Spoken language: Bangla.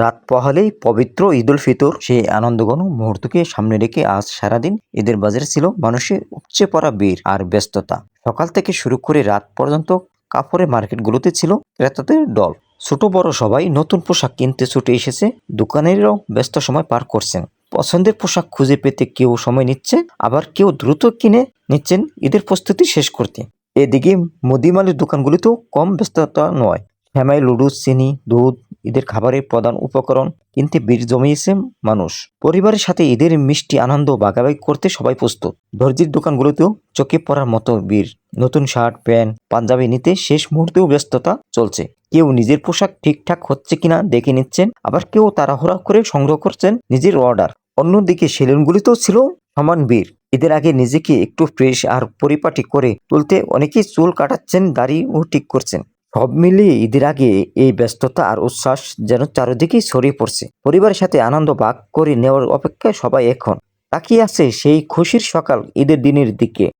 রাত পোহালেই পবিত্র ঈদ উল ফিতর সেই আনন্দঘন মুহূর্তকে সামনে রেখে আজ সারাদিন ঈদের বাজারে ছিল মানুষের উপচে পড়া ভিড় আর ব্যস্ততা। সকাল থেকে শুরু করে রাত পর্যন্ত কাপড়ের মার্কেটগুলোতে ছিল ক্রেতাদের দল। ছোট বড় সবাই নতুন পোশাক কিনতে ছুটে এসেছে, দোকানেরও ব্যস্ত সময় পার করছেন। পছন্দের পোশাক খুঁজে পেতে কেউ সময় নিচ্ছে, আবার কেউ দ্রুত কিনে নিচ্ছেন ঈদের প্রস্তুতি শেষ করতে। এদিকে মুদিমালের দোকানগুলিতেও কম ব্যস্ততা নয়। সেমাই, লুডুস, চিনি, দুধ, ঈদের খাবারের প্রধান উপকরণ কিনতে ভিড় জমিয়েছে মানুষ। পরিবারের সাথে ঈদের মিষ্টি আনন্দ ভাগাভাগি করতে সবাই প্রস্তুত। দর্জির দোকানগুলোতেও চোখে পড়ার মতো ভিড়। নতুন শার্ট, প্যান্ট, পাঞ্জাবি নিতে শেষ মুহূর্তেও ব্যস্ততা চলছে। কেউ নিজের পোশাক ঠিকঠাক হচ্ছে কিনা দেখে নিচ্ছেন, আবার কেউ তাড়াহুড়া করে সংগ্রহ করছেন নিজের অর্ডার। অন্যদিকে সেলুনগুলিতেও ছিল সমান ভিড়। ঈদের আগে নিজেকে একটু ফ্রেশ আর পরিপাটি করে তুলতে অনেকেই চুল কাটাচ্ছেন, দাড়িও ঠিক করছেন। সব মিলিয়ে ঈদের আগে এই ব্যস্ততা আর উচ্ছ্বাস যেন চারিদিকেই ছড়িয়ে পড়ছে। পরিবারের সাথে আনন্দ ভাগ করে নেওয়ার অপেক্ষায় সবাই এখন তাকিয়ে আছে সেই খুশির সকাল ঈদের দিনের দিকে।